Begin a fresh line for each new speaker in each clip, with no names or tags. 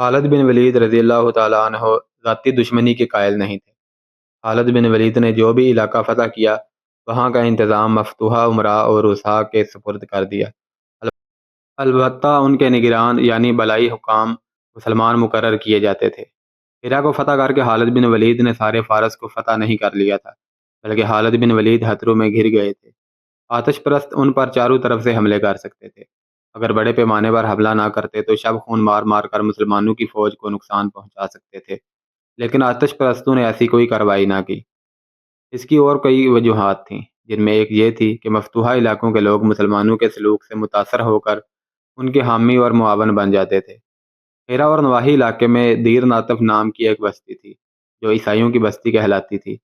خالد بن ولید رضی اللہ تعالیٰ عنہ ذاتی دشمنی کے قائل نہیں تھے۔ خالد بن ولید نے جو بھی علاقہ فتح کیا وہاں کا انتظام مفتوحہ امراء اور رؤساء کے سپرد کر دیا۔ البتہ ان کے نگران یعنی بلائی حکام مسلمان مقرر کیے جاتے تھے۔ ہرا کو فتح کر کے خالد بن ولید نے سارے فارس کو فتح نہیں کر لیا تھا، بلکہ خالد بن ولید خطروں میں گھر گئے تھے۔ آتش پرست ان پر چاروں طرف سے حملے کر سکتے تھے۔ اگر بڑے پیمانے پر حملہ نہ کرتے تو شب خون مار مار کر مسلمانوں کی فوج کو نقصان پہنچا سکتے تھے، لیکن آتش پرستوں نے ایسی کوئی کارروائی نہ کی۔ اس کی اور کئی وجوہات تھیں، جن میں ایک یہ تھی کہ مفتوحہ علاقوں کے لوگ مسلمانوں کے سلوک سے متاثر ہو کر ان کے حامی اور معاون بن جاتے تھے۔ ہیرا اور نواحی علاقے میں دیر ناتف نام کی ایک بستی تھی جو عیسائیوں کی بستی کہلاتی تھی۔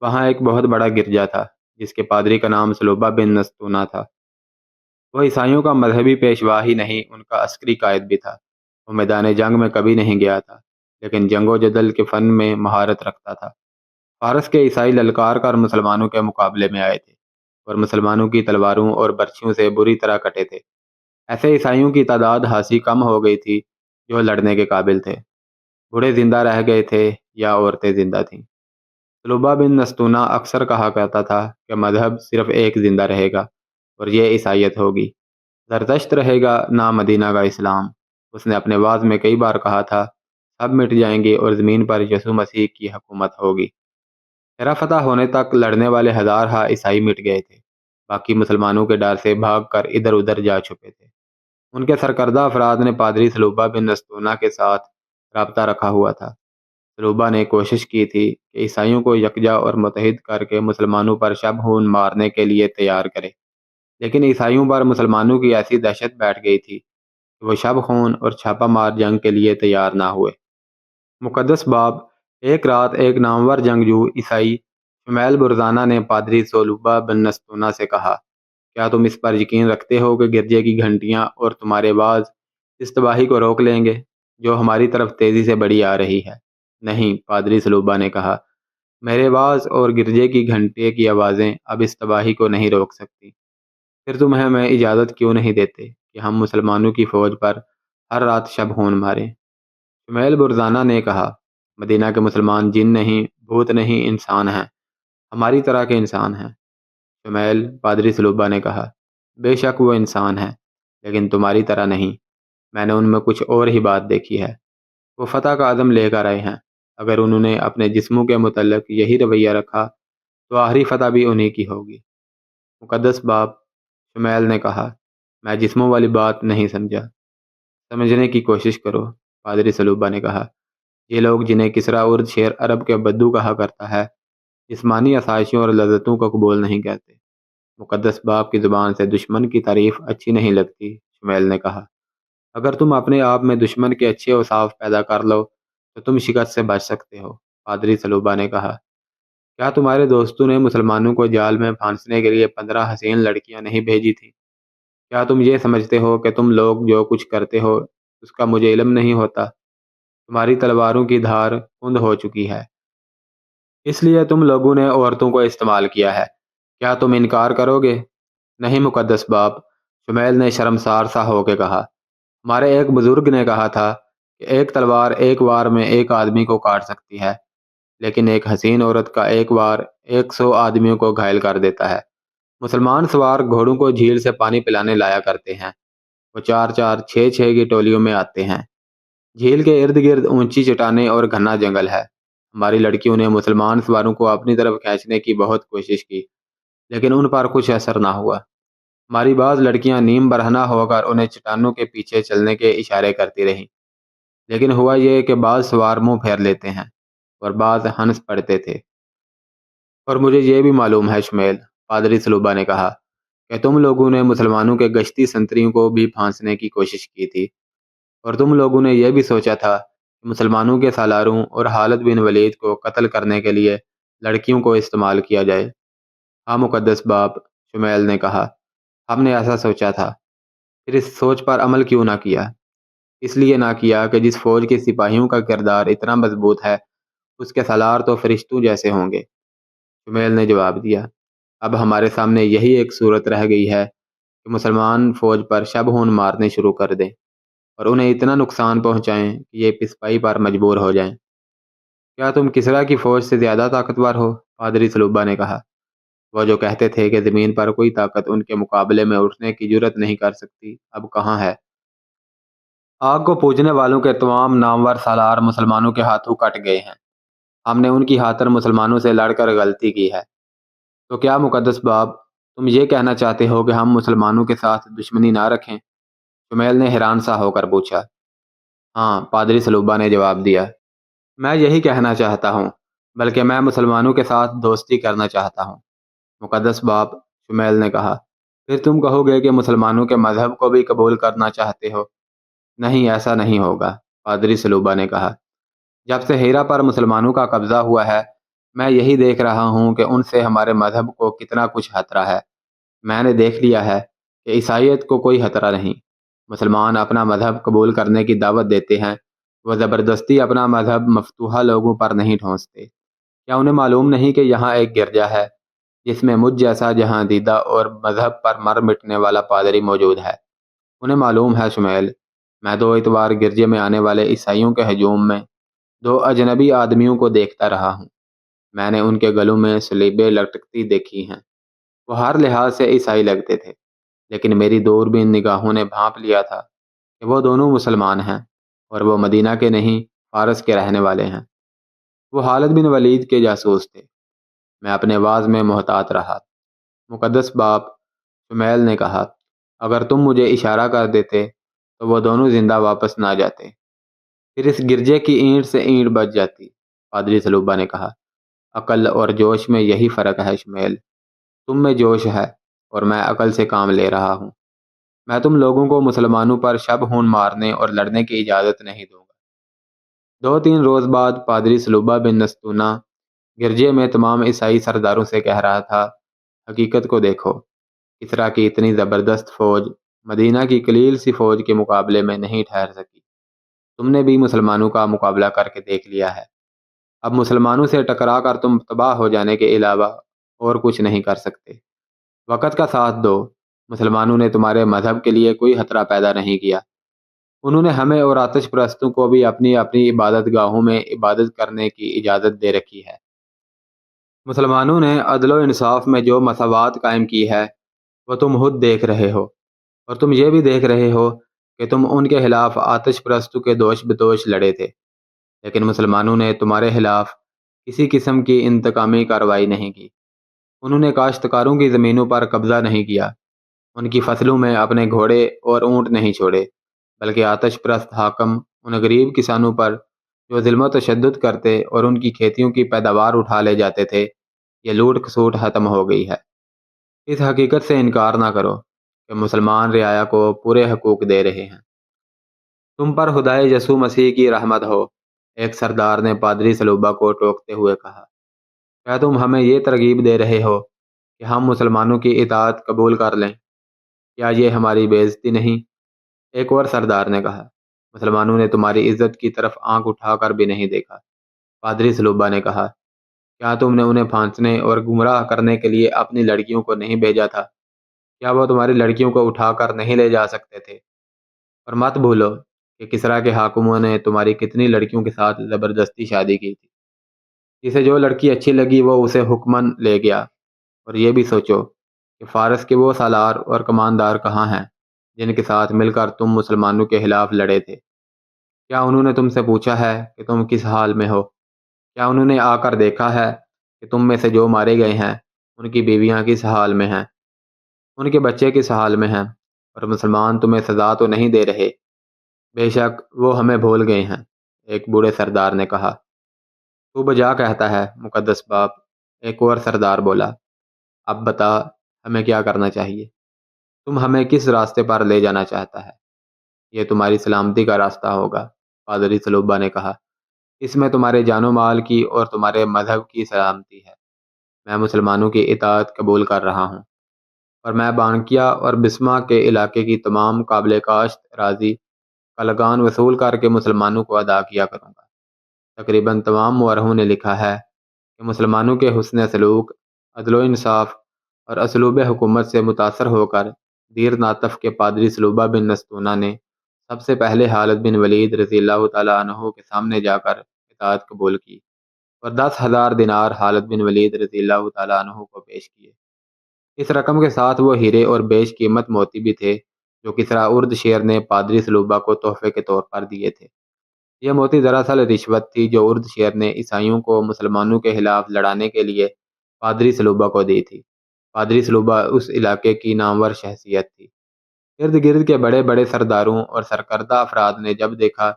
وہاں ایک بہت بڑا گرجا تھا جس کے پادری کا نام سلوبہ بن نستونہ تھا۔ وہ عیسائیوں کا مذہبی پیشوا ہی نہیں، ان کا عسکری قائد بھی تھا۔ وہ میدان جنگ میں کبھی نہیں گیا تھا، لیکن جنگ و جدل کے فن میں مہارت رکھتا تھا۔ فارس کے عیسائی للکار کر مسلمانوں کے مقابلے میں آئے تھے اور مسلمانوں کی تلواروں اور برچھیوں سے بری طرح کٹے تھے۔ ایسے عیسائیوں کی تعداد خاصی کم ہو گئی تھی جو لڑنے کے قابل تھے۔ بوڑھے زندہ رہ گئے تھے یا عورتیں زندہ تھیں۔ سلوبہ بن نستونہ اکثر کہا کرتا تھا کہ مذہب صرف ایک زندہ رہے گا اور یہ عیسائیت ہوگی، زرتشت رہے گا نہ مدینہ کا اسلام۔ اس نے اپنے وعظ میں کئی بار کہا تھا، سب مٹ جائیں گے اور زمین پر یسوع مسیح کی حکومت ہوگی۔ ہیرا فتح ہونے تک لڑنے والے ہزارہ عیسائی مٹ گئے تھے، باقی مسلمانوں کے ڈر سے بھاگ کر ادھر ادھر جا چھپے تھے۔ ان کے سرکردہ افراد نے پادری سلوبہ بن نستونہ کے ساتھ رابطہ رکھا ہوا تھا۔ سلوبہ نے کوشش کی تھی کہ عیسائیوں کو یکجا اور متحد کر کے مسلمانوں پر شب خون مارنے کے لیے تیار کرے، لیکن عیسائیوں پر مسلمانوں کی ایسی دہشت بیٹھ گئی تھی کہ وہ شب خون اور چھاپہ مار جنگ کے لیے تیار نہ ہوئے۔ مقدس باب ایک رات ایک نامور جنگجو عیسائی شمیل برزانہ نے پادری سلوبہ بن نستونہ سے کہا، کیا تم اس پر یقین رکھتے ہو کہ گرجے کی گھنٹیاں اور تمہارے باز اس تباہی کو روک لیں گے جو ہماری طرف تیزی سے بڑھی آ رہی ہے؟ نہیں، پادری سلوبہ نے کہا، میرے باز اور گرجے کی گھنٹے کی آوازیں اب اس تباہی کو نہیں روک سکتی۔ پھر تم ہمیں اجازت کیوں نہیں دیتے کہ ہم مسلمانوں کی فوج پر ہر رات شب خون ماریں؟ شمیل برزانہ نے کہا، مدینہ کے مسلمان جن نہیں، بھوت نہیں، انسان ہیں، ہماری طرح کے انسان ہیں۔ شمیل پادری سلوبہ نے کہا، بے شک وہ انسان ہیں، لیکن تمہاری طرح نہیں۔ میں نے ان میں کچھ اور ہی بات دیکھی ہے۔ وہ فتح کا عزم لے کر آئے ہیں۔ اگر انہوں نے اپنے جسموں کے متعلق یہی رویہ رکھا تو آخری فتح بھی انہی کی ہوگی۔ مقدس باپ، شمیل نے کہا، میں جسموں والی بات نہیں سمجھا۔ سمجھنے کی کوشش کرو، پادری سلوبہ نے کہا۔ یہ لوگ جنہیں کسریٰ ارد شیر عرب کے بدو کہا کرتا ہے، جسمانی آسائشوں اور لذتوں کو قبول نہیں کرتے۔ مقدس باپ کی زبان سے دشمن کی تعریف اچھی نہیں لگتی، شمیل نے کہا۔ اگر تم اپنے آپ میں دشمن کے اچھے اوصاف پیدا کر لو تو تم شکست سے بچ سکتے ہو، پادری سلوبہ نے کہا۔ کیا تمہارے دوستوں نے مسلمانوں کو جال میں پھانسنے کے لیے 15 حسین لڑکیاں نہیں بھیجی تھیں؟ کیا تم یہ سمجھتے ہو کہ تم لوگ جو کچھ کرتے ہو اس کا مجھے علم نہیں ہوتا؟ تمہاری تلواروں کی دھار کند ہو چکی ہے، اس لیے تم لوگوں نے عورتوں کو استعمال کیا ہے۔ کیا تم انکار کرو گے؟ نہیں مقدس باپ، شمیل نے شرمسار سا ہو کے کہا۔ ہمارے ایک بزرگ نے کہا تھا کہ ایک تلوار ایک وار میں ایک آدمی کو کاٹ سکتی ہے، لیکن ایک حسین عورت کا ایک وار 100 آدمیوں کو گھائل کر دیتا ہے۔ مسلمان سوار گھوڑوں کو جھیل سے پانی پلانے لایا کرتے ہیں۔ وہ 4 6 کی ٹولیوں میں آتے ہیں۔ جھیل کے ارد گرد اونچی چٹانیں اور گھنا جنگل ہے۔ ہماری لڑکیوں نے مسلمان سواروں کو اپنی طرف کھینچنے کی بہت کوشش کی، لیکن ان پر کچھ اثر نہ ہوا۔ ہماری بعض لڑکیاں نیم برہنہ ہو کر انہیں چٹانوں کے پیچھے چلنے کے اشارے کرتی رہیں، لیکن ہوا یہ کہ بعض سوار منہ پھیر لیتے ہیں اور بعض ہنس پڑتے تھے۔ اور مجھے یہ بھی معلوم ہے شمیل، پادری سلوبہ نے کہا، کہ تم لوگوں نے مسلمانوں کے گشتی سنتریوں کو بھی پھانسنے کی کوشش کی تھی، اور تم لوگوں نے یہ بھی سوچا تھا کہ مسلمانوں کے سالاروں اور خالد بن ولید کو قتل کرنے کے لیے لڑکیوں کو استعمال کیا جائے۔ ہاں مقدس باپ، شمیل نے کہا، ہم نے ایسا سوچا تھا۔ پھر اس سوچ پر عمل کیوں نہ کیا؟ اس لیے نہ کیا کہ جس فوج کے سپاہیوں کا کردار اتنا مضبوط ہے اس کے سالار تو فرشتوں جیسے ہوں گے۔ شمیل نے جواب دیا، اب ہمارے سامنے یہی ایک صورت رہ گئی ہے کہ مسلمان فوج پر شب خون مارنے شروع کر دیں اور انہیں اتنا نقصان پہنچائیں کہ یہ پسپائی پر مجبور ہو جائیں۔ کیا تم کسریٰ کی فوج سے زیادہ طاقتور ہو؟ پادری سلوبہ نے کہا۔ وہ جو کہتے تھے کہ زمین پر کوئی طاقت ان کے مقابلے میں اٹھنے کی جرت نہیں کر سکتی، اب کہاں ہے؟ آگ کو پوجنے والوں کے تمام نامور سالار مسلمانوں کے ہاتھوں کٹ گئے ہیں۔ ہم نے ان کی خاطر مسلمانوں سے لڑ کر غلطی کی ہے۔ تو کیا مقدس باب، تم یہ کہنا چاہتے ہو کہ ہم مسلمانوں کے ساتھ دشمنی نہ رکھیں؟ شمیل نے حیران سا ہو کر پوچھا۔ ہاں، پادری سلوبہ نے جواب دیا، میں یہی کہنا چاہتا ہوں، بلکہ میں مسلمانوں کے ساتھ دوستی کرنا چاہتا ہوں۔ مقدس باپ، شمیل نے کہا، پھر تم کہو گے کہ مسلمانوں کے مذہب کو بھی قبول کرنا چاہتے ہو؟ نہیں، ایسا نہیں ہوگا، پادری سلوبہ نے کہا۔ جب سے ہیرا پر مسلمانوں کا قبضہ ہوا ہے، میں یہی دیکھ رہا ہوں کہ ان سے ہمارے مذہب کو کتنا کچھ خطرہ ہے۔ میں نے دیکھ لیا ہے کہ عیسائیت کو کوئی خطرہ نہیں۔ مسلمان اپنا مذہب قبول کرنے کی دعوت دیتے ہیں، وہ زبردستی اپنا مذہب مفتوحہ لوگوں پر نہیں ٹھونستے۔ کیا انہیں معلوم نہیں کہ یہاں ایک گرجا ہے جس میں مجھ جیسا جہاں دیدہ اور مذہب پر مر مٹنے والا پادری موجود ہے؟ انہیں معلوم ہے شمیل، میں 2 اتوار گرجے میں آنے والے عیسائیوں کے ہجوم میں 2 اجنبی آدمیوں کو دیکھتا رہا ہوں۔ میں نے ان کے گلوں میں صلیبیں لٹکتی دیکھی ہیں۔ وہ ہر لحاظ سے عیسائی لگتے تھے، لیکن میری دوربین نگاہوں نے بھانپ لیا تھا کہ وہ دونوں مسلمان ہیں، اور وہ مدینہ کے نہیں، فارس کے رہنے والے ہیں۔ وہ خالد بن ولید کے جاسوس تھے۔ میں اپنے واز میں محتاط رہا۔ مقدس باپ، شمیل نے کہا، اگر تم مجھے اشارہ کر دیتے تو وہ دونوں زندہ واپس نہ جاتے، پھر اس گرجے کی اینٹ سے اینٹ بچ جاتی۔ پادری سلوبہ نے کہا، عقل اور جوش میں یہی فرق ہے شمیل، تم میں جوش ہے اور میں عقل سے کام لے رہا ہوں۔ میں تم لوگوں کو مسلمانوں پر شب خون مارنے اور لڑنے کی اجازت نہیں دوں گا۔ 2-3 روز بعد پادری سلوبہ بن نستونہ گرجے میں تمام عیسائی سرداروں سے کہہ رہا تھا، حقیقت کو دیکھو، کسریٰ کی اتنی زبردست فوج مدینہ کی قلیل سی فوج کے مقابلے میں نہیں ٹھہر سکی۔ تم نے بھی مسلمانوں کا مقابلہ کر کے دیکھ لیا ہے۔ اب مسلمانوں سے ٹکرا کر تم تباہ ہو جانے کے علاوہ اور کچھ نہیں کر سکتے۔ وقت کا ساتھ دو، مسلمانوں نے تمہارے مذہب کے لیے کوئی خطرہ پیدا نہیں کیا۔ انہوں نے ہمیں اور آتش پرستوں کو بھی اپنی اپنی عبادت گاہوں میں عبادت کرنے کی اجازت دے رکھی ہے۔ مسلمانوں نے عدل و انصاف میں جو مساوات قائم کی ہے وہ تم خود دیکھ رہے ہو، اور تم یہ بھی دیکھ رہے ہو کہ تم ان کے خلاف آتش پرستوں کے دوش بدوش لڑے تھے، لیکن مسلمانوں نے تمہارے خلاف کسی قسم کی انتقامی کارروائی نہیں کی۔ انہوں نے کاشتکاروں کی زمینوں پر قبضہ نہیں کیا، ان کی فصلوں میں اپنے گھوڑے اور اونٹ نہیں چھوڑے، بلکہ آتش پرست حاکم ان غریب کسانوں پر جو ظلم و تشدد کرتے اور ان کی کھیتیوں کی پیداوار اٹھا لے جاتے تھے، یہ لوٹ کھسوٹ ختم ہو گئی ہے۔ اس حقیقت سے انکار نہ کرو کہ مسلمان رعایا کو پورے حقوق دے رہے ہیں۔ تم پر خدائے یسوع مسیح کی رحمت ہو، ایک سردار نے پادری سلوبہ کو ٹوکتے ہوئے کہا۔ کیا تم ہمیں یہ ترغیب دے رہے ہو کہ ہم مسلمانوں کی اطاعت قبول کر لیں؟ کیا یہ ہماری بے عزتی نہیں؟ ایک اور سردار نے کہا، مسلمانوں نے تمہاری عزت کی طرف آنکھ اٹھا کر بھی نہیں دیکھا۔ پادری سلوبہ نے کہا، کیا تم نے انہیں پھانسنے اور گمراہ کرنے کے لیے اپنی لڑکیوں کو نہیں بھیجا تھا؟ کیا وہ تمہاری لڑکیوں کو اٹھا کر نہیں لے جا سکتے تھے؟ اور مت بھولو کہ کسریٰ کے حاکموں نے تمہاری کتنی لڑکیوں کے ساتھ زبردستی شادی کی تھی۔ جسے جو لڑکی اچھی لگی وہ اسے حکماً لے گیا۔ اور یہ بھی سوچو کہ فارس کے وہ سالار اور کماندار کہاں ہیں جن کے ساتھ مل کر تم مسلمانوں کے خلاف لڑے تھے؟ کیا انہوں نے تم سے پوچھا ہے کہ تم کس حال میں ہو؟ کیا انہوں نے آ کر دیکھا ہے کہ تم میں سے جو مارے گئے ہیں ان کی بیویاں کس حال میں ہیں، ان کے بچے کس حال میں ہیں؟ اور مسلمان تمہیں سزا تو نہیں دے رہے؟ بے شک وہ ہمیں بھول گئے ہیں، ایک بوڑھے سردار نے کہا۔ تو بجا کہتا ہے مقدس باپ، ایک اور سردار بولا۔ اب بتا، ہمیں کیا کرنا چاہیے؟ تم ہمیں کس راستے پر لے جانا چاہتا ہے؟ یہ تمہاری سلامتی کا راستہ ہوگا، پادری سلوبہ نے کہا۔ اس میں تمہارے جان و مال کی اور تمہارے مذہب کی سلامتی ہے۔ میں مسلمانوں کی اطاعت قبول کر رہا ہوں، اور میں بانکیا اور بسما کے علاقے کی تمام قابل کاشت اراضی کا لگان وصول کر کے مسلمانوں کو ادا کیا کروں گا۔ تقریباً تمام مورخوں نے لکھا ہے کہ مسلمانوں کے حسن سلوک، عدل و انصاف اور اسلوب حکومت سے متاثر ہو کر دیر ناتف کے پادری سلوبہ بن نستونہ نے سب سے پہلے خالد بن ولید رضی اللہ تعالیٰ عنہ کے سامنے جا کر اطاعت قبول کی اور 10,000 دینار خالد بن ولید رضی اللہ تعالیٰ عنہ کو پیش کیے۔ اس رقم کے ساتھ وہ ہیرے اور بیش قیمت موتی بھی تھے جو کسریٰ ارد شیر نے پادری سلوبہ کو تحفے کے طور پر دیے تھے۔ یہ موتی دراصل رشوت تھی جو ارد شیر نے عیسائیوں کو مسلمانوں کے خلاف لڑانے کے لیے پادری سلوبہ کو دی تھی۔ پادری سلوبہ اس علاقے کی نامور شخصیت تھی۔ ارد گرد کے بڑے بڑے سرداروں اور سرکردہ افراد نے جب دیکھا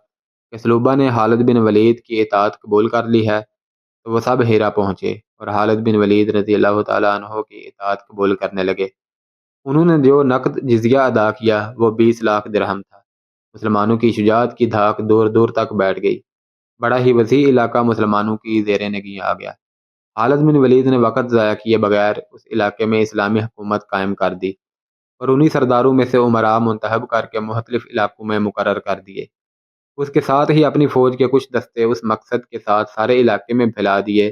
کہ سلوبہ نے خالد بن ولید کی اطاعت قبول کر لی ہے تو وہ سب ہیرا پہنچے اور خالد بن ولید رضی اللہ تعالیٰ عنہ کی اطاعت قبول کرنے لگے۔ انہوں نے جو نقد جزیہ ادا کیا وہ 20 لاکھ درہم تھا۔ مسلمانوں کی شجاعت کی دھاک دور دور تک بیٹھ گئی۔ بڑا ہی وسیع علاقہ مسلمانوں کی زیر نگیں آ گیا۔ خالد بن ولید نے وقت ضائع کیے بغیر اس علاقے میں اسلامی حکومت قائم کر دی اور انہی سرداروں میں سے امراء منتخب کر کے مختلف علاقوں میں مقرر کر دیے۔ اس کے ساتھ ہی اپنی فوج کے کچھ دستے اس مقصد کے ساتھ سارے علاقے میں پھیلا دیے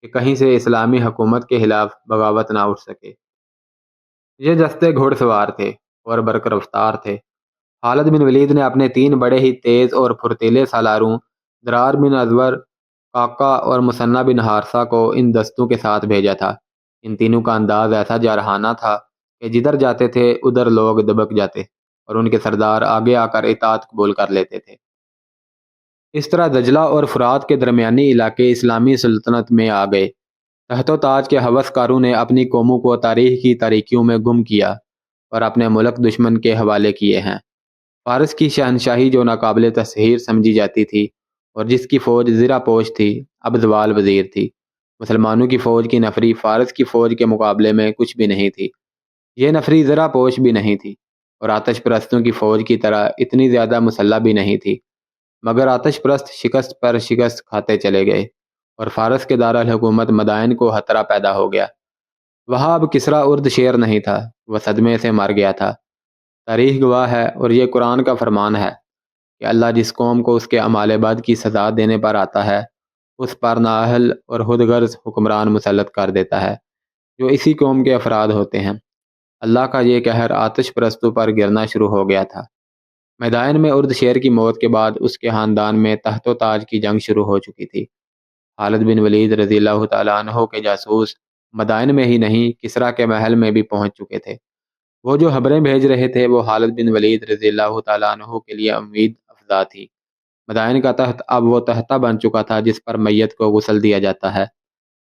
کہ کہیں سے اسلامی حکومت کے خلاف بغاوت نہ اٹھ سکے۔ یہ دستے گھوڑ سوار تھے اور برق رفتار تھے۔ خالد بن ولید نے اپنے 3 بڑے ہی تیز اور پھرتیلے سالاروں درار بن ازور، قعقاع اور مثنہ بن حارثہ کو ان دستوں کے ساتھ بھیجا تھا۔ ان تینوں کا انداز ایسا جارحانہ تھا کہ جدھر جاتے تھے ادھر لوگ دبک جاتے اور ان کے سردار آگے آ کر اطاعت قبول کر لیتے تھے۔ اس طرح دجلہ اور فرات کے درمیانی علاقے اسلامی سلطنت میں آ گئے۔ تخت و تاج کے ہوس کاروں نے اپنی قوموں کو تاریخ کی تاریکیوں میں گم کیا اور اپنے ملک دشمن کے حوالے کیے ہیں۔ فارس کی شہنشاہی جو ناقابل تسخیر سمجھی جاتی تھی اور جس کی فوج زرہ پوش تھی اب زوال وزیر تھی۔ مسلمانوں کی فوج کی نفری فارس کی فوج کے مقابلے میں کچھ بھی نہیں تھی۔ یہ نفری زرہ پوش بھی نہیں تھی اور آتش پرستوں کی فوج کی طرح اتنی زیادہ مسلح بھی نہیں تھی، مگر آتش پرست شکست پر شکست کھاتے چلے گئے اور فارس کے دارالحکومت مدائن کو خطرہ پیدا ہو گیا۔ وہاں اب کسریٰ ارد شیر نہیں تھا، وہ صدمے سے مر گیا تھا۔ تاریخ گواہ ہے اور یہ قرآن کا فرمان ہے کہ اللہ جس قوم کو اس کے اعمال بد کی سزا دینے پر آتا ہے اس پر نااہل اور خود غرض حکمران مسلط کر دیتا ہے جو اسی قوم کے افراد ہوتے ہیں۔ اللہ کا یہ قہر آتش پرستوں پر گرنا شروع ہو گیا تھا۔ میدان میں ارد شیر کی موت کے بعد اس کے خاندان میں تخت و تاج کی جنگ شروع ہو چکی تھی۔ خالد بن ولید رضی اللہ تعالیٰ عنہ کے جاسوس مدائن میں ہی نہیں کسریٰ کے محل میں بھی پہنچ چکے تھے۔ وہ جو خبریں بھیج رہے تھے وہ خالد بن ولید رضی اللہ تعالیٰ عنہ کے لیے امید افزا تھی۔ مدائن کا تخت اب وہ تختہ بن چکا تھا جس پر میت کو غسل دیا جاتا ہے۔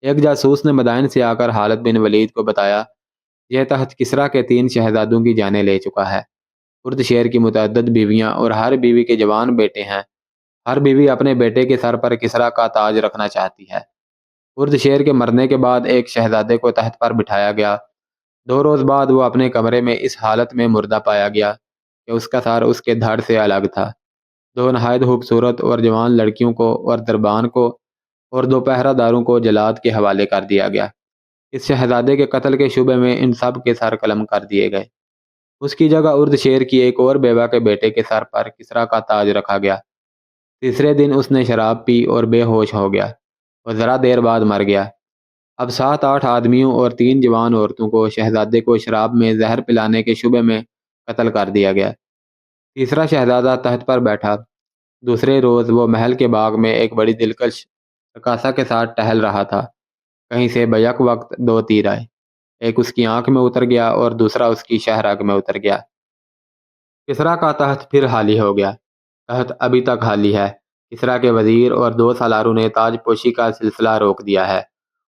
ایک جاسوس نے مدائن سے آ کر خالد بن ولید کو بتایا یہ تخت کسریٰ کے 3 شہزادوں کی جانیں لے چکا ہے۔ ارد شیر کی متعدد بیویاں اور ہر بیوی کے جوان بیٹے ہیں۔ ہر بیوی اپنے بیٹے کے سر پر کسریٰ کا تاج رکھنا چاہتی ہے۔ ارد شیر کے مرنے کے بعد ایک شہزادے کو تخت پر بٹھایا گیا۔ 2 روز بعد وہ اپنے کمرے میں اس حالت میں مردہ پایا گیا کہ اس کا سر اس کے دھڑ سے الگ تھا۔ 2 نہایت خوبصورت اور جوان لڑکیوں کو اور دربان کو اور 2 پہرہ داروں کو جلاد کے حوالے کر دیا گیا۔ اس شہزادے کے قتل کے شبے میں ان سب کے سر قلم کر دیے گئے۔ اس کی جگہ ارد شیر کی ایک اور بیوہ کے بیٹے کے سر پر کسریٰ کا تاج رکھا گیا۔ تیسرے دن اس نے شراب پی اور بے ہوش ہو گیا اور ذرا دیر بعد مر گیا۔ اب 7-8 آدمیوں اور 3 جوان عورتوں کو شہزادے کو شراب میں زہر پلانے کے شبے میں قتل کر دیا گیا۔ تیسرا شہزادہ تخت پر بیٹھا۔ دوسرے روز وہ محل کے باغ میں ایک بڑی دلکش رقاصہ کے ساتھ ٹہل رہا تھا۔ کہیں سے بیک وقت 2 تیر آئے، ایک اس کی آنکھ میں اتر گیا اور دوسرا اس کی شہ رگ میں اتر گیا۔ کسریٰ کا تخت پھر خالی ہو گیا۔ تخت ابھی تک خالی ہے۔ کسریٰ کے وزیر اور 2 سالاروں نے تاج پوشی کا سلسلہ روک دیا ہے۔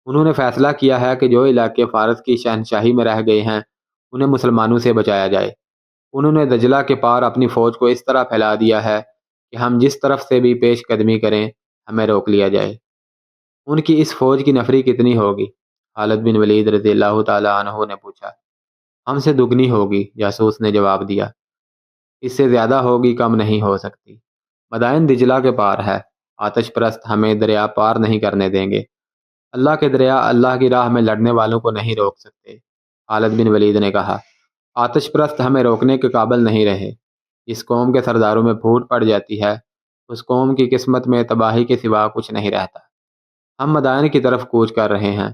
انہوں نے فیصلہ کیا ہے کہ جو علاقے فارس کی شہنشاہی میں رہ گئے ہیں انہیں مسلمانوں سے بچایا جائے۔ انہوں نے دجلہ کے پار اپنی فوج کو اس طرح پھیلا دیا ہے کہ ہم جس طرف سے بھی پیش قدمی کریں ہمیں روک لیا جائے۔ ان کی اس فوج کی نفری کتنی ہوگی؟ خالد بن ولید رضی اللہ تعالیٰ عنہ نے پوچھا۔ ہم سے دگنی ہوگی، جاسوس نے جواب دیا۔ اس سے زیادہ ہوگی، کم نہیں ہو سکتی۔ مدائن دجلہ کے پار ہے، آتش پرست ہمیں دریا پار نہیں کرنے دیں گے۔ اللہ کے دریا اللہ کی راہ میں لڑنے والوں کو نہیں روک سکتے۔ خالد بن ولید نے کہا، آتش پرست ہمیں روکنے کے قابل نہیں رہے۔ جس قوم کے سرداروں میں پھوٹ پڑ جاتی ہے اس قوم کی قسمت میں تباہی کے سوا کچھ نہیں رہتا۔ ہم مدائن کی طرف کوچ کر رہے ہیں۔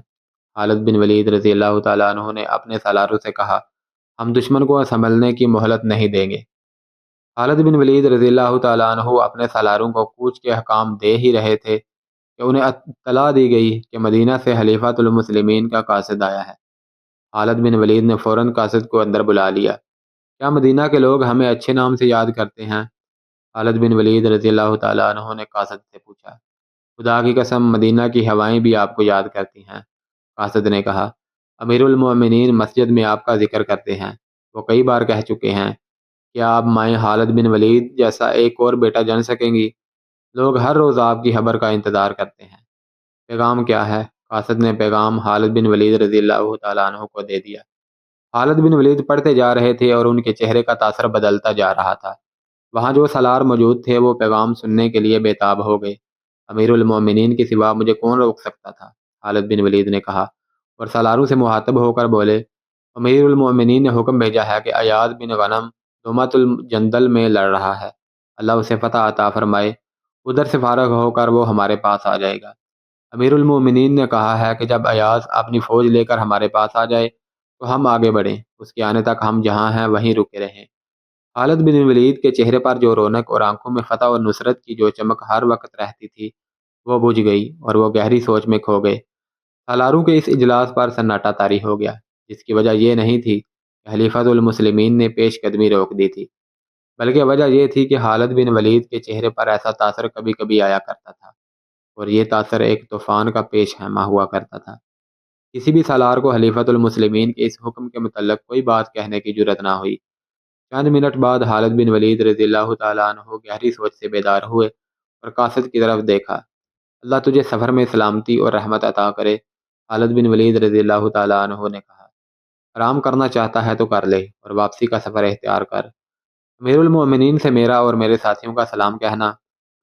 خالد بن ولید رضی اللہ تعالیٰ عنہ نے اپنے سالاروں سے کہا، ہم دشمن کو سنبھلنے کی مہلت نہیں دیں گے۔ خالد بن ولید رضی اللہ تعالیٰ عنہ اپنے سالاروں کو کوچ کے احکام دے ہی رہے تھے کہ انہیں اطلاع دی گئی کہ مدینہ سے خلیفۃ المسلمین کا قاصد آیا ہے۔ خالد بن ولید نے فوراً قاصد کو اندر بلا لیا۔ کیا مدینہ کے لوگ ہمیں اچھے نام سے یاد کرتے ہیں؟ خالد بن ولید رضی اللہ تعالیٰ عنہ نے قاصد سے پوچھا۔ خدا کی قسم مدینہ کی ہوائیں بھی آپ کو یاد کرتی ہیں، قاصد نے کہا۔ امیر المومنین مسجد میں آپ کا ذکر کرتے ہیں، وہ کئی بار کہہ چکے ہیں۔ کیا آپ مائیں خالد بن ولید جیسا ایک اور بیٹا جن سکیں گی؟ لوگ ہر روز آپ کی خبر کا انتظار کرتے ہیں۔ پیغام کیا ہے؟ قاصد نے پیغام خالد بن ولید رضی اللہ تعالیٰ عنہ کو دے دیا۔ خالد بن ولید پڑھتے جا رہے تھے اور ان کے چہرے کا تاثر بدلتا جا رہا تھا۔ وہاں جو سالار موجود تھے وہ پیغام سننے کے لیے بےتاب ہو گئے۔ امیر المومنین کے سوا مجھے کون روک سکتا تھا؟ خالد بن ولید نے کہا، اور سالاروں سے مخاطب ہو کر بولے، امیر المومنین نے حکم بھیجا ہے کہ ایاز بن غنم دومت الجندل میں لڑ رہا ہے، اللہ اسے فتح عطا فرمائے، ادھر سے فارغ ہو کر وہ ہمارے پاس آ جائے گا۔ امیر المومنین نے کہا ہے کہ جب ایاز اپنی فوج لے کر ہمارے پاس آ جائے تو ہم آگے بڑھیں، اس کے آنے تک ہم جہاں ہیں وہیں رکے رہیں۔ خالد بن ولید کے چہرے پر جو رونق اور آنکھوں میں فتح اور نصرت کی جو چمک ہر وقت رہتی تھی وہ بجھ گئی اور وہ گہری سوچ میں کھو گئے۔ سالاروں کے اس اجلاس پر سناٹا طاری ہو گیا، جس کی وجہ یہ نہیں تھی کہ خلیفۃ المسلمین نے پیش قدمی روک دی تھی، بلکہ وجہ یہ تھی کہ خالد بن ولید کے چہرے پر ایسا تاثر کبھی کبھی آیا کرتا تھا، اور یہ تاثر ایک طوفان کا پیش خیمہ ہوا کرتا تھا۔ کسی بھی سالار کو خلیفۃ المسلمین کے اس حکم کے متعلق کوئی بات کہنے کی جرت نہ ہوئی۔ چند منٹ بعد خالد بن ولید رضی اللہ تعالیٰ عنہ گہری سوچ سے بیدار ہوئے اور قاصد کی طرف دیکھا۔ اللہ تجھے سفر میں سلامتی اور رحمت عطا کرے، خالد بن ولید رضی اللہ تعالیٰ عنہ نے کہا۔ آرام کرنا چاہتا ہے تو کر لے اور واپسی کا سفر اختیار کر۔ امیر المومنین سے میرا اور میرے ساتھیوں کا سلام کہنا،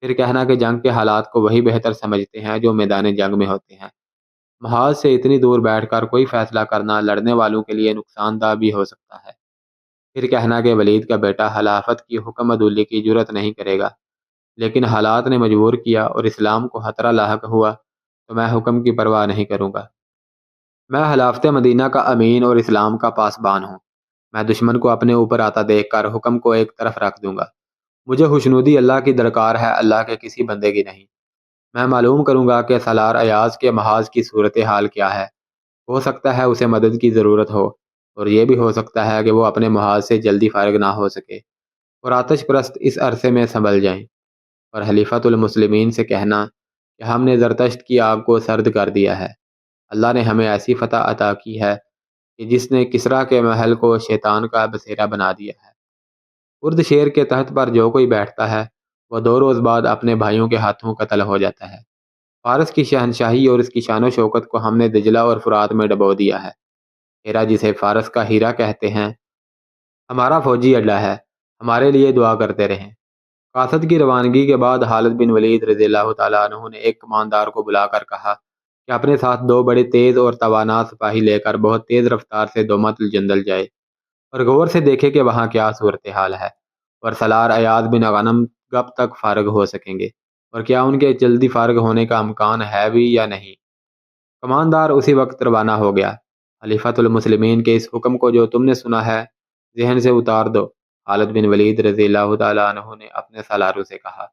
پھر کہنا کہ جنگ کے حالات کو وہی بہتر سمجھتے ہیں جو میدان جنگ میں ہوتے ہیں۔ محاذ سے اتنی دور بیٹھ کر کوئی فیصلہ کرنا لڑنے والوں کے لیے نقصان دہ بھی ہو سکتا ہے۔ پھر کہنا کہ ولید کا بیٹا خلافت کی حکم عدولی کی جرت نہیں کرے گا، لیکن حالات نے مجبور کیا اور اسلام کو خطرہ لاحق ہوا تو میں حکم کی پرواہ نہیں کروں گا۔ میں خلافت مدینہ کا امین اور اسلام کا پاسبان ہوں۔ میں دشمن کو اپنے اوپر آتا دیکھ کر حکم کو ایک طرف رکھ دوں گا۔ مجھے خوشنودی اللہ کی درکار ہے، اللہ کے کسی بندے کی نہیں۔ میں معلوم کروں گا کہ سالار ایاز کے محاذ کی صورتحال کیا ہے، ہو سکتا ہے اسے مدد کی ضرورت ہو، اور یہ بھی ہو سکتا ہے کہ وہ اپنے محاذ سے جلدی فارغ نہ ہو سکے اور آتش پرست اس عرصے میں سنبھل جائیں۔ اور خلیفۃ المسلمین سے کہنا کہ ہم نے زرتشت کی آگ کو سرد کر دیا ہے، اللہ نے ہمیں ایسی فتح عطا کی ہے کہ جس نے کسریٰ کے محل کو شیطان کا بسیرا بنا دیا ہے۔ ارد شیر کے تحت پر جو کوئی بیٹھتا ہے وہ 2 روز بعد اپنے بھائیوں کے ہاتھوں قتل ہو جاتا ہے۔ فارس کی شہنشاہی اور اس کی شان و شوکت کو ہم نے دجلہ اور فرات میں ڈبو دیا ہے۔ ہیرا جسے فارس کا ہیرا کہتے ہیں ہمارا فوجی اڈا ہے، ہمارے لیے دعا کرتے رہیں۔ قاصد کی روانگی کے بعد خالد بن ولید رضی اللہ تعالیٰ عنہ نے ایک کماندار کو بلا کر کہا کہ اپنے ساتھ 2 بڑے تیز اور توانا سپاہی لے کر بہت تیز رفتار سے دومت الجندل جائے اور غور سے دیکھے کہ وہاں کیا صورتحال ہے اور سالار ایاز بن غنم کب تک فارغ ہو سکیں گے اور کیا ان کے جلدی فارغ ہونے کا امکان ہے بھی یا نہیں۔ کماندار اسی وقت روانہ ہو گیا۔ خلیفۃ المسلمین کے اس حکم کو جو تم نے سنا ہے ذہن سے اتار دو، خالد بن ولید رضی اللہ تعالیٰ عنہ نے اپنے سالاروں سے کہا۔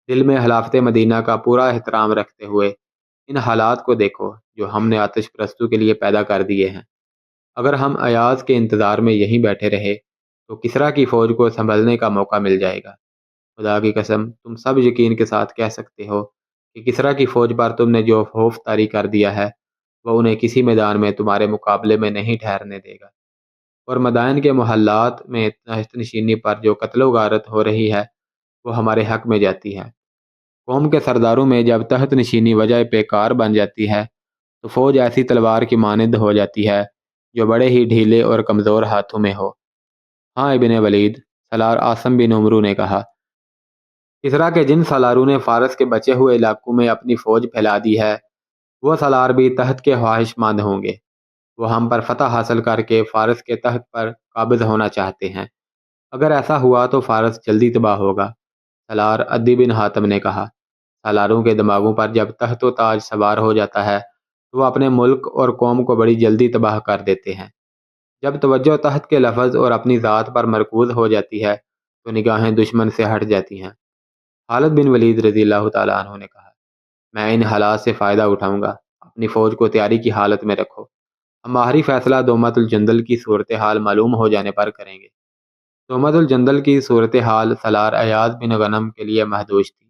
دل میں خلافت مدینہ کا پورا احترام رکھتے ہوئے ان حالات کو دیکھو جو ہم نے آتش پرستوں کے لیے پیدا کر دیے ہیں۔ اگر ہم ایاز کے انتظار میں یہیں بیٹھے رہے تو کسریٰ کی فوج کو سنبھلنے کا موقع مل جائے گا۔ خدا کی قسم تم سب یقین کے ساتھ کہہ سکتے ہو کہ کسریٰ کی فوج پر تم نے جو خوف طاری کر دیا ہے وہ انہیں کسی میدان میں تمہارے مقابلے میں نہیں ٹھہرنے دے گا، اور مدائن کے محلات میں تحت نشینی پر جو قتل و غارت ہو رہی ہے وہ ہمارے حق میں جاتی ہے۔ قوم کے سرداروں میں جب تحت نشینی وجہ پیکار بن جاتی ہے تو فوج ایسی تلوار کی مانند ہو جاتی ہے جو بڑے ہی ڈھیلے اور کمزور ہاتھوں میں ہو۔ ہاں ابن ولید، سالار عاصم بن عمرو نے کہا، کسریٰ کے جن سالاروں نے فارس کے بچے ہوئے علاقوں میں اپنی فوج پھیلا دی ہے وہ سالار بھی تحت کے خواہش مند ہوں گے۔ وہ ہم پر فتح حاصل کر کے فارس کے تحت پر قابض ہونا چاہتے ہیں۔ اگر ایسا ہوا تو فارس جلدی تباہ ہوگا۔ سالار عدی بن حاتم نے کہا، سالاروں کے دماغوں پر جب تخت و تاج سوار ہو جاتا ہے تو وہ اپنے ملک اور قوم کو بڑی جلدی تباہ کر دیتے ہیں۔ جب توجہ تحت کے لفظ اور اپنی ذات پر مرکوز ہو جاتی ہے تو نگاہیں دشمن سے ہٹ جاتی ہیں۔ خالد بن ولید رضی اللہ تعالیٰ عنہ نے کہا، میں ان حالات سے فائدہ اٹھاؤں گا، اپنی فوج کو تیاری کی حالت میں رکھو، ہم آخری فیصلہ دومت الجندل کی صورتحال معلوم ہو جانے پر کریں گے۔ دومت الجندل کی صورتحال سالار ایاز بن غنم کے لیے محدود تھی۔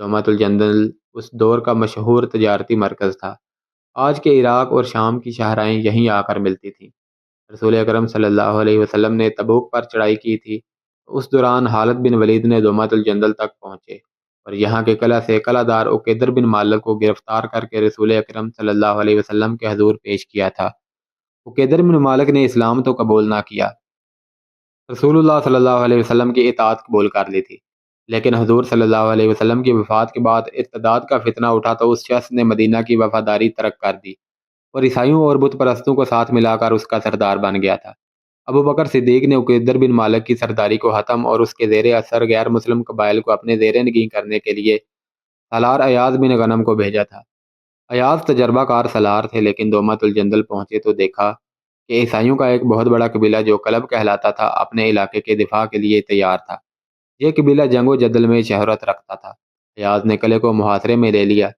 دومت الجندل اس دور کا مشہور تجارتی مرکز تھا۔ آج کے عراق اور شام کی شاہراہیں یہیں آ کر ملتی تھیں۔ رسول اکرم صلی اللہ علیہ وسلم نے تبوک پر چڑھائی کی تھی، اس دوران خالد بن ولید نے دومت الجندل تک پہنچے اور یہاں کے قلعہ سے قلعہ دار عقیدر بن مالک کو گرفتار کر کے رسول اکرم صلی اللہ علیہ وسلم کے حضور پیش کیا تھا۔ عقیدر بن مالک نے اسلام تو قبول نہ کیا، رسول اللہ صلی اللہ علیہ وسلم کی اطاعت قبول کر لی تھی، لیکن حضور صلی اللہ علیہ وسلم کی وفات کے بعد ارتداد کا فتنہ اٹھا تو اس شخص نے مدینہ کی وفاداری ترک کر دی اور عیسائیوں اور بت پرستوں کو ساتھ ملا کر اس کا سردار بن گیا تھا۔ ابو بکر صدیق نے عقیدر بن مالک کی سرداری کو ختم اور اس کے زیر اثر غیر مسلم قبائل کو اپنے زیر نگین کرنے کے لیے سالار ایاز بن غنم کو بھیجا تھا۔ ایاز تجربہ کار سالار تھے، لیکن دومت الجندل پہنچے تو دیکھا کہ عیسائیوں کا ایک بہت بڑا قبیلہ جو کلب کہلاتا تھا اپنے علاقے کے دفاع کے لیے تیار تھا۔ یہ قبیلہ جنگ و جدل میں شہرت رکھتا تھا۔ ایاز نے قلعے کو محاصرے میں لے لیا،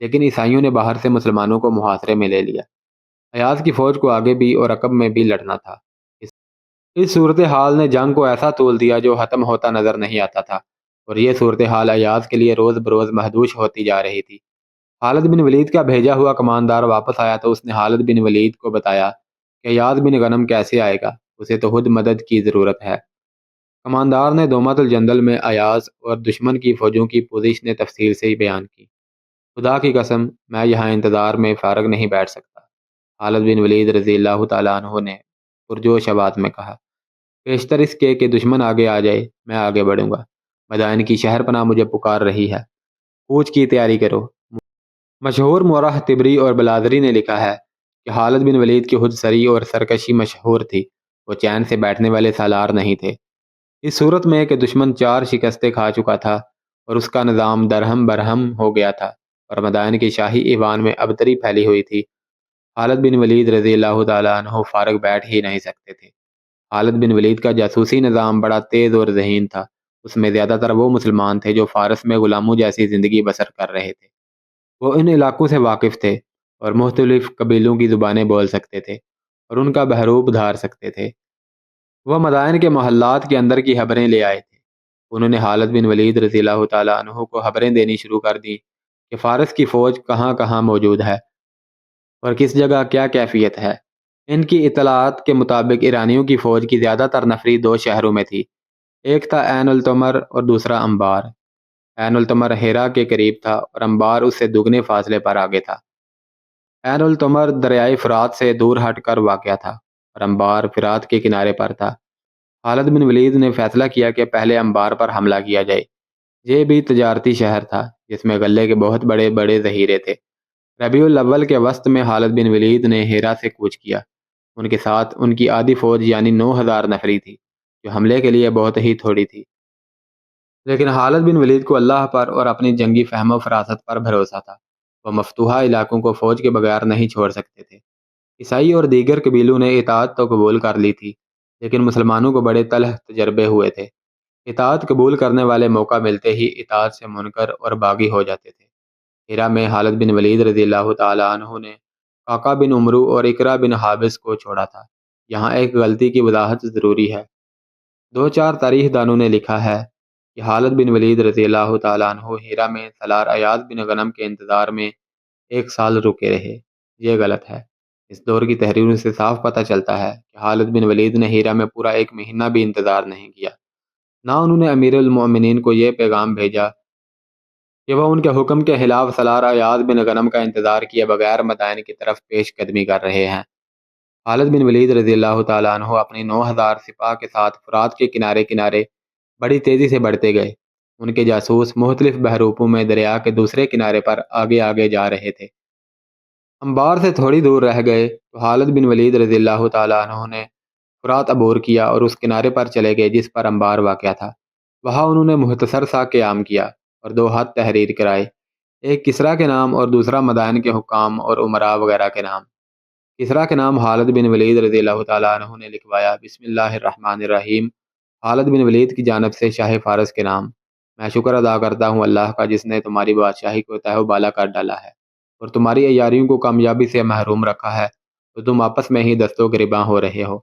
لیکن عیسائیوں نے باہر سے مسلمانوں کو محاصرے میں لے لیا۔ ایاز کی فوج کو آگے بھی اور عقب میں بھی لڑنا تھا۔ اس صورتحال نے جنگ کو ایسا طول دیا جو ختم ہوتا نظر نہیں آتا تھا، اور یہ صورتحال ایاز کے لیے روز بروز محدود ہوتی جا رہی تھی۔ خالد بن ولید کا بھیجا ہوا کماندار واپس آیا تو اس نے خالد بن ولید کو بتایا کہ ایاز بن غنم کیسے آئے گا، اسے تو خود مدد کی ضرورت ہے۔ کماندار نے دومت الجندل میں ایاز اور دشمن کی فوجوں کی پوزیشنیں تفصیل سے ہی بیان کی۔ خدا کی قسم، میں یہاں انتظار میں فارغ نہیں بیٹھ سکتا، خالد بن ولید رضی اللہ تعالیٰ عنہ نے پرجوش آواز میں کہا۔ بیشتر اس کے کہ دشمن آگے آ جائے، میں آگے بڑھوں گا۔ مدائن کی شہر پناہ مجھے پکار رہی ہے، کوچ کی تیاری کرو۔ مشہور مورخ طبری اور بلادری نے لکھا ہے کہ خالد بن ولید کی خود سری اور سرکشی مشہور تھی، وہ چین سے بیٹھنے والے سالار نہیں تھے۔ اس صورت میں کہ دشمن 4 شکستیں کھا چکا تھا اور اس کا نظام درہم برہم ہو گیا تھا اور مدائن کی شاہی ایوان میں ابتری پھیلی ہوئی تھی، خالد بن ولید رضی اللہ تعالیٰ عنہ فارغ بیٹھ ہی نہیں سکتے تھے۔ خالد بن ولید کا جاسوسی نظام بڑا تیز اور ذہین تھا، اس میں زیادہ تر وہ مسلمان تھے جو فارس میں غلاموں جیسی زندگی بسر کر رہے تھے۔ وہ ان علاقوں سے واقف تھے اور مختلف قبیلوں کی زبانیں بول سکتے تھے اور ان کا بحروب دھار سکتے تھے۔ وہ مدائن کے محلات کے اندر کی خبریں لے آئے تھے۔ انہوں نے خالد بن ولید رضی اللہ تعالیٰ عنہ کو خبریں دینی شروع کر دیں کہ فارس کی فوج کہاں کہاں موجود ہے اور کس جگہ کیا کیفیت ہے۔ ان کی اطلاعات کے مطابق ایرانیوں کی فوج کی زیادہ تر نفری 2 شہروں میں تھی، ایک تھا عین التمر اور دوسرا انبار۔ عین التمر ہیرا کے قریب تھا اور انبار اس سے دگنے فاصلے پر آگے تھا۔ عین التمر دریائے فرات سے دور ہٹ کر واقع تھا اور انبار فرات کے کنارے پر تھا۔ خالد بن ولید نے فیصلہ کیا کہ پہلے انبار پر حملہ کیا جائے۔ یہ بھی تجارتی شہر تھا جس میں غلے کے بہت بڑے بڑے ذخیرے تھے۔ ربیع الاول کے وسط میں خالد بن ولید نے ہیرا سے کوچ کیا۔ ان کے ساتھ ان کی آدھی فوج یعنی 9000 نفری تھی، جو حملے کے لیے بہت ہی تھوڑی تھی، لیکن خالد بن ولید کو اللہ پر اور اپنی جنگی فہم و فراست پر بھروسہ تھا۔ وہ مفتوحہ علاقوں کو فوج کے بغیر نہیں چھوڑ سکتے تھے۔ عیسائی اور دیگر قبیلوں نے اطاعت تو قبول کر لی تھی، لیکن مسلمانوں کو بڑے تلخ تجربے ہوئے تھے۔ اطاعت قبول کرنے والے موقع ملتے ہی اطاعت سے منکر اور باغی ہو جاتے تھے۔ ہیرا میں خالد بن ولید رضی اللہ تعالیٰ عنہ نے قعقاع بن عمرو اور اقرا بن حابس کو چھوڑا تھا۔ یہاں ایک غلطی کی وضاحت ضروری ہے۔ 2-4 تاریخ دانوں نے لکھا ہے کہ خالد بن ولید رضی اللہ تعالیٰ عنہ ہیرا میں سالار ایاز بن غنم کے انتظار میں 1 سال رکے رہے۔ یہ غلط ہے۔ اس دور کی تحریروں سے صاف پتہ چلتا ہے کہ خالد بن ولید نے ہیرا میں پورا 1 مہینہ بھی انتظار نہیں کیا، نہ انہوں نے امیر المؤمنین کو یہ پیغام بھیجا کہ وہ ان کے حکم کے خلاف سالار ایاز بن غنم کا انتظار کیے بغیر مدائن کی طرف پیش قدمی کر رہے ہیں۔ خالد بن ولید رضی اللہ تعالیٰ عنہ اپنی 9000 سپاہ کے ساتھ فرات کے کنارے کنارے بڑی تیزی سے بڑھتے گئے۔ ان کے جاسوس مختلف بحروپوں میں دریا کے دوسرے کنارے پر آگے آگے جا رہے تھے۔ انبار سے تھوڑی دور رہ گئے تو خالد بن ولید رضی اللہ تعالیٰ عنہ نے فرات عبور کیا اور اس کنارے پر چلے گئے جس پر انبار واقع تھا۔ وہاں انہوں نے مختصر سا قیام کیا اور 2 خط تحریر کرائے، ایک کسریٰ کے نام اور دوسرا مدائن کے حکام اور امراء وغیرہ کے نام۔ کسریٰ کے نام خالد بن ولید رضی اللہ تعالیٰ عنہ نے لکھوایا، بسم اللہ الرحمن الرحیم، خالد بن ولید کی جانب سے شاہ فارس کے نام: میں شکر ادا کرتا ہوں اللہ کا جس نے تمہاری بادشاہی کو تہ و بالا کر ڈالا ہے اور تمہاری عیاریوں کو کامیابی سے محروم رکھا ہے، تو تم آپس میں ہی دست و گریباں ہو رہے ہو۔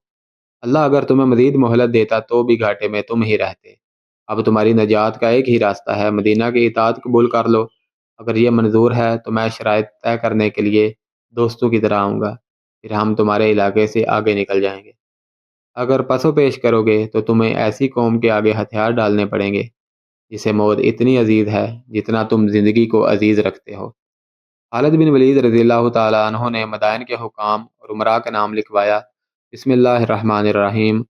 اللہ اگر تمہیں مزید مہلت دیتا تو بھی گھاٹے میں تم ہی رہتے۔ اب تمہاری نجات کا ایک ہی راستہ ہے، مدینہ کی اطاعت قبول کر لو۔ اگر یہ منظور ہے تو میں شرائط طے کرنے کے لیے دوستوں کی طرح آؤں گا، پھر ہم تمہارے علاقے سے آگے نکل جائیں گے۔ اگر پس و پیش کرو گے تو تمہیں ایسی قوم کے آگے ہتھیار ڈالنے پڑیں گے جسے موت اتنی عزیز ہے جتنا تم زندگی کو عزیز رکھتے ہو۔ خالد بن ولید رضی اللہ تعالیٰ عنہ نے مدائن کے حکام اور امراء کا نام لکھوایا: بسم اللہ الرحمن الرحیم۔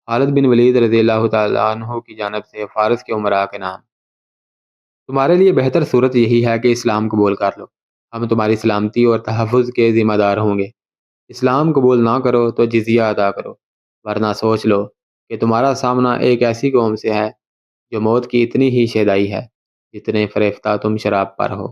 خالد بن ولید رضی اللہ تعالیٰ عنہ کی جانب سے فارس کے امراء کے نام: تمہارے لیے بہتر صورت یہی ہے کہ اسلام قبول کر لو، ہم تمہاری سلامتی اور تحفظ کے ذمہ دار ہوں گے۔ اسلام قبول نہ کرو تو جزیہ ادا کرو، ورنہ سوچ لو کہ تمہارا سامنا ایک ایسی قوم سے ہے جو موت کی اتنی ہی شیدائی ہے جتنے فریفتہ تم شراب پر ہو۔